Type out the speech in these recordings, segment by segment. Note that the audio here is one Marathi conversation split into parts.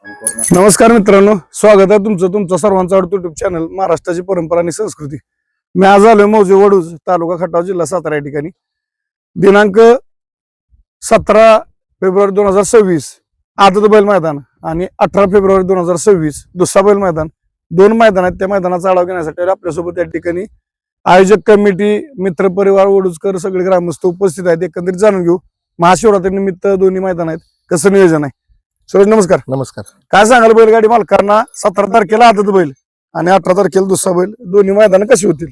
नमस्कार मित्रांनो, स्वागत आहे तुमचं सर्वांचं आवडतं युट्यूब चॅनल महाराष्ट्राची परंपरा आणि संस्कृती. मी आज आलोय मौजे वडूज, तालुका खटाव, जिल्हा सातारा या ठिकाणी. दिनांक 17 फेब्रुवारी 2026 आदत बैल मैदान आणि 18 फेब्रुवारी 2026 दुसरा बैल मैदान, दोन मैदान आहेत. त्या मैदानाचा आढावा घेण्यासाठी आपल्यासोबत या ठिकाणी आयोजक कमिटी, मित्र परिवार, वडूजकर सगळे ग्रामस्थ उपस्थित आहेत. एकंदरीत जाणून घेऊ महाशिवरात्री निमित्त दोन्ही मैदान आहेत, कसं नियोजन आहे. सुरेश नमस्कार. नमस्कार. काय सांगाल बैलगाडी मालकांना 17 तारखेला आदत बैल आणि 18 तारखेला दुसरा बैल, दोन्ही मैदान कशी होतील?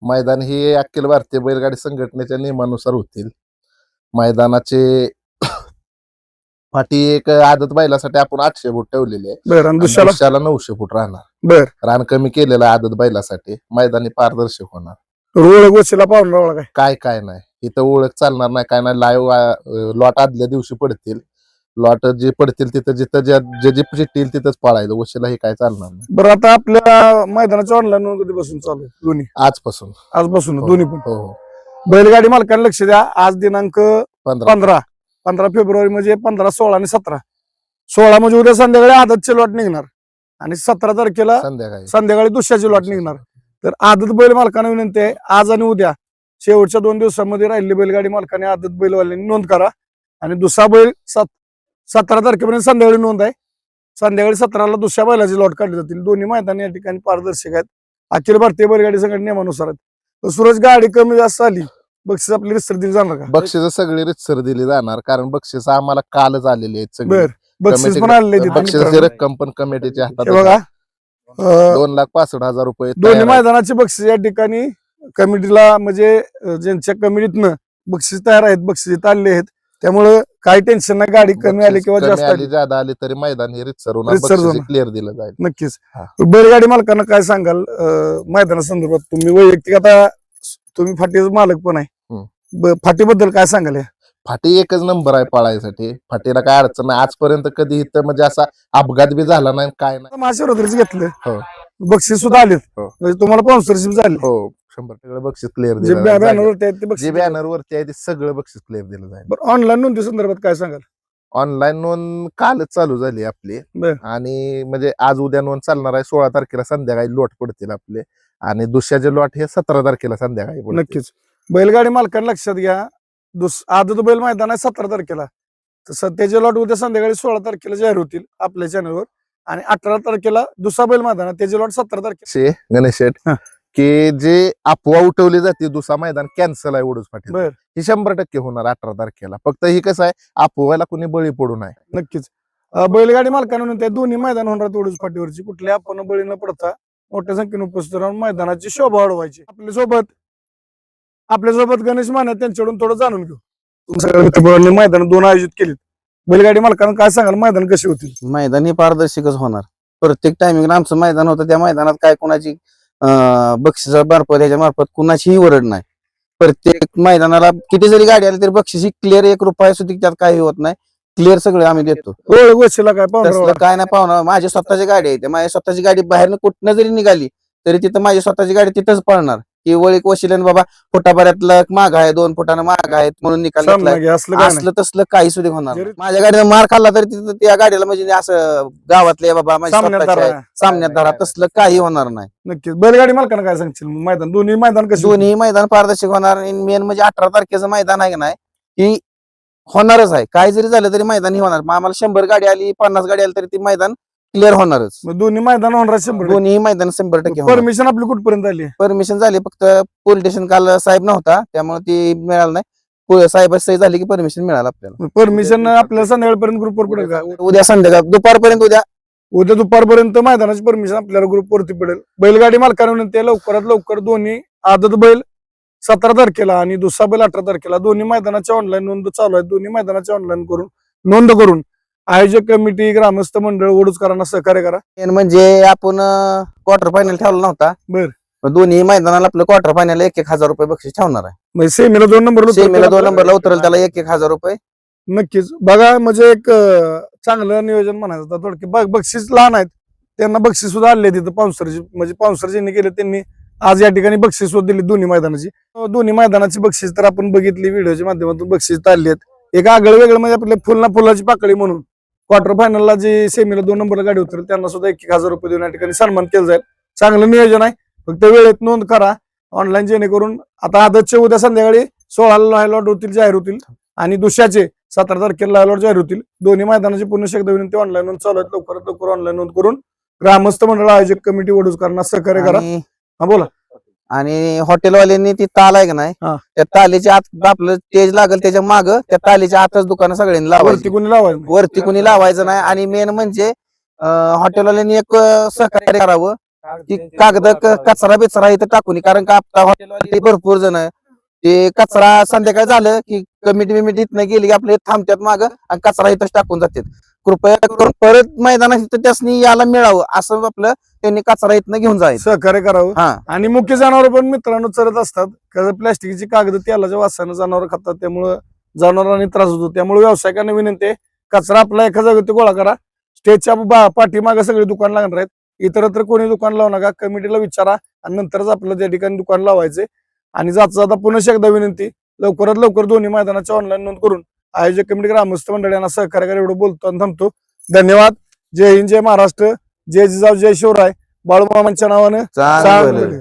मैदान ही अखिल भारतीय बैलगाडी संघटनेच्या नियमानुसार होतील. मैदानाचे फाटी एक आदत बैलासाठी आपण 800 फूट ठेवलेली आहे. बरं, आणि दुसऱ्याला 900 फूट राहणार. बर, रान कमी केलेलं आहे आदत बैलासाठी. मैदानी पारदर्शक होणार. रोळ गोशीला पाहुणा काय नाही इथं ओळख चालणार नाही, काय नाही. लाईव्ह लॉट आदल्या दिवशी पडतील. लॉट जे पडतील तिथं जिथं जे चिठ्ठी तिथंच पळायचं. वशिला हे काय चालणार नाही. बरं, आता आपल्या मैदानाच्या ऑनलाईन नोंद कधीपासून चालू आहे? दोन्ही आजपासून आजपासून दोन्ही पण. हो. बैलगाडी मालकांना लक्ष द्या, आज दिनांक 15 15 फेब्रुवारी म्हणजे 15, 16 आणि 17. 16 म्हणजे उद्या संध्याकाळी आदतचे लॉट निघणार आणि 17 तारखेला संध्याकाळी दुसऱ्याचे लॉट निघणार. तर आदत बैल मालकांना विनंती आहे, आज आणि उद्या शेवटच्या 2 दिवसांमध्ये राहिलेली बैलगाडी मालकाने आदत बैलवाल्यांनी नोंद करा. आणि दुसरा बैल 17 तारखेपर्यंत संध्याकाळी नोंद आहे. संध्याकाळी 17ला दुसऱ्या बैलाचे लॉट काढले जातील. दोन्ही मैदान या ठिकाणी पारदर्शक आहेत, अखिल भारतीय बैलगाडी संघटने नियमानुसार आहेत. तर सूरज, गाडी कमी जास्त आली, बक्षीस आपली रितसर दिली जाणार का? बक्षीस सगळी रितसर दिली जाणार, कारण बक्षीस आम्हाला कालच आलेली आहेत सगळी. बर, बक्षीस पण आलेले आहेत. बक्षिसाची रक्कम पण कमिटीच्या हातात हे बघा, 2,65,000 रुपये. दोन्ही मैदानाचे बक्षीस या ठिकाणी कमिटीला, म्हणजे ज्यांच्या कमिटीतनं बक्षीस तयार आहेत, बक्षीस इथं आलेले आहेत. त्यामुळे काही टेन्शन नाही, गाडी कमी आली किंवा जास्त आली, ज्यादा आली तरी मैदान हे रितसर क्लिअर दिलं जाईल. नक्कीच. बैलगाडी मालकांना काय सांगाल मैदानासंदर्भात? तुम्ही वैयक्तिक, आता तुम्ही फाटीचा मालक पण आहे, फाटीबद्दल काय सांगाल? फाटी एकच नंबर आहे पळायसाठी. फाटीला काय अडचण नाही आजपर्यंत, कधी इथं म्हणजे असा अपघात बी झाला नाही, काय नाही. महाशिवरात्रीच घेतलं, हो, बक्षीस सुद्धा आले, हो. म्हणजे तुम्हाला स्पॉन्सरशिप झाली. हो, 100% बक्षीस क्लिअर जे दिलं. बॅनरवरती आहेत ते बक्षीस, जे बॅनरवरती आहे ते सगळं बक्षीस क्लिअर दिलं जाईल. बरं, ऑनलाईन नोंदी संदर्भात काय सांगाल? ऑनलाईन नोंद कालच चालू झाली आपली. आणि म्हणजे आज उद्या नोंद चालणार आहे. 16 तारखेला संध्याकाळी लॉट पडतील आपले, आणि दुसऱ्याचे लॉट हे 17 तारखेला संध्याकाळी पडतील. नक्कीच. बैलगाडी मालकांना लक्षात घ्या, आदत बैल मैदान आहे 17 तारखेला, तर त्याचे लॉट उद्या संध्याकाळी 16 तारखेला जाहीर होतील आपल्या चॅनलवर. आणि 18 तारखेला दुसरा बैल मैदान आहे, त्याचे लॉट 17 तारखेला. गणेश शेठ, की जे अफवा उठवली जाते दुसरा मैदान कॅन्सल आहे वडूज पाटील, ही 100% होणार 18 तारखेला. फक्त ही कसं आहे, अफवाला कुणी बळी पडू नये. नक्कीच. बैलगाडी मालकांना म्हणते, दोन्ही मैदान होणार वडूज पाटीवरची, कुठल्या आपण बळी न पडता मोठ्या संख्येने उपस्थित राहून मैदानाची शोभा वाढवायची. आपल्यासोबत गणेश माने, त्यांच्याकडून थोडं जाणून घेऊ. तुमच्या मैदान 2 आयोजित केलीत, बैलगाडी मालकांना काय सांगाल, मैदान कसे होतील? मैदान हे पारदर्शकच होणार. प्रत्येक टायमिंगला आमचं मैदान होतं, त्या मैदानात काय कोणाची बक्षिसा मार्फत, ह्याच्या मार्फत कुणाचीही वरड नाही. प्रत्येक मैदानाला किती जरी गाडी आली तरी बक्षीस ही क्लिअर, 1 रुपया सुद्धा त्यात काही होत नाही, क्लिअर सगळं आम्ही देतो. काय नाही पाहुणा, माझी स्वतःची गाडी आहे, माझ्या स्वतःची गाडी बाहेरनं कुठनं जरी निघाली तरी तिथं माझी स्वतःची गाडी तिथंच पळणार. की वळीक वशिल्यानं बाबा फुटाभरातला माग आहे, 2 फुटानं माग आहेत म्हणून निकाल असलं तसलं काही सुद्धा होणार. माझ्या गाडीला मार खाल्ला तरी तिथं त्या गाडीला म्हणजे असं गावातले बाबा सामन्यात धरा, तसलं काही होणार नाही. नक्कीच. बैलगाडी मालकांना काय सांगशील, मैदान दोन्ही मैदान कसे? दोन्ही मैदान पारदर्शक होणार. मेन म्हणजे 18 तारखेचं मैदान आहे की नाही, की होणारच आहे. काय जरी झालं तरी मैदान ही होणार. आम्हाला 100 गाडी आली, 50 गाडी आली तरी ती मैदान क्लिअर होणारच. दोन्ही मैदान होणार 100%. दोन्ही मैदान 100% परमिशन आपली कुठपर्यंत आली? परमिशन झाली, फक्त पोलीस स्टेशन काल साहेब नव्हता त्यामुळे ती मिळालं नाही. साहेब सही झाली की परमिशन मिळालं आपल्याला. परमिशन आपल्याला संध्याकाळपर्यंत ग्रुपवर पडेल का? उद्या संध्याकाळ दुपारपर्यंत, उद्या दुपारपर्यंत मैदानाची परमिशन आपल्याला ग्रुपवरती पडेल. बैलगाडी मालकांना म्हणते, लवकरात लवकर दोन्ही आदत बैल 17 तारखेला आणि दुसरा बैल 18 तारखेला, दोन्ही मैदानाच्या ऑनलाईन नोंद चालू आहे. दोन्ही मैदानाच्या ऑनलाईन नोंद करून आयोजक कमिटी, ग्रामस्थ मंडळ, वडूजकरांना सहकार्य करा. म्हणजे आपण क्वार्टर फायनल ठेवला नव्हता. बरं, दोन्ही मैदानाला आपलं क्वार्टर फायनल 1,000 रुपये बक्षीस ठेवणार आहे. म्हणजे सेमीला 2 नंबरला उतरेल त्याला 1,000 रुपये. नक्कीच. बघा, म्हणजे एक चांगलं नियोजन म्हणायचं. थोडक्यात बक्षीस लहान आहेत, त्यांना बक्षीस सुद्धा आले तिथं. पाऊसरची म्हणजे पाऊसर ज्यांनी केले त्यांनी आज या ठिकाणी बक्षीस सुद्धा दिली दोन्ही मैदानाची. दोन्ही मैदानाची बक्षीस तर आपण बघितली व्हिडिओच्या माध्यमातून, बक्षीस आली आहेत. एक आगळं वेगळं म्हणजे आपल्या फुलना फुलाची पाकळी म्हणून क्वार्टर फायनलला जे सेमीला 2 नंबरला गाडी उतरेल त्यांना सुद्धा 1,000 रुपये देऊन या ठिकाणी सन्मान केला जाईल. चांगलं नियोजन आहे. फक्त वेळेत नोंद करा ऑनलाईन, जेणेकरून आता आदतचे उद्या संध्याकाळी 16ला लॉट होतील, जाहीर होतील आणि दुसऱ्याचे 17 तारखेला लॉट जाहीर होतील. दोन्ही मैदानाची पुन्हा एकदा विनंती, ऑनलाईन नोंद चालू आहेत. लवकरात लवकर ऑनलाईन नोंद करून ग्रामस्थ मंडळ आयोजक कमिटी वडूजकरांना सहकार्य करा. आणि हा बोला. आणि हॉटेलवाल्यांनी ती ताल आहे का नाही, हा. त्या तालीच्या आत आपलं तेज लागल त्याच्या माग त्या तालीच्या आतच दुकानं सगळ्यांनी वरती लावायची, कोणी लावायचं नाही. वरती कुणी लावायचं नाही. आणि मेन म्हणजे हॉटेलवाल्यांनी एक सहकार्य करावं की कागद कचरा बिचरा इथं टाकून, कारण का आता हॉटेलवाले भरपूर जण ते कचरा संध्याकाळी झालं की कमिटी बिमिटी इथनं गेली की आपले थांबतात माग आणि कचरा इथंच टाकून जातात. कृपया करून परत मैदानात इथं त्यासनी यायला मिळावं असं आपलं त्यांनी कचरा इथनं घेऊन जायचं. सहकार्य करावं. हा, आणि मुख्य जनावर पण मित्रांनो चरत असतात, कारण प्लॅस्टिकची कागद तेलाच्या वासानं जनावर खातात, त्यामुळं जनावरांनी त्रास होतो. त्यामुळे व्यावसायिकांना विनंती आहे, कचरा आपला एका जागेवरती गोळा करा. स्टेजच्या पाठीमागे सगळे दुकान लागणार आहेत. इतरत्र कोणी दुकान लावू नका, कमिटीला विचारा आणि नंतरच आपलं त्या ठिकाणी दुकान लावायचे. आणि जाता जाता पुन्हा एकदा विनंती, लवकरात लवकर दोन्ही मैदानाची ऑनलाईन नोंद करून आयोजक कमिटी ग्रामस्थ मंडळ यांना सहकार्य करा. एवढं बोलतो आणि थांबतो. धन्यवाद. जय हिंद, जय महाराष्ट्र, जय जिजाऊ, जय शिवराय. बाळूमामांच्या नावानं चांगलं. चांगलं.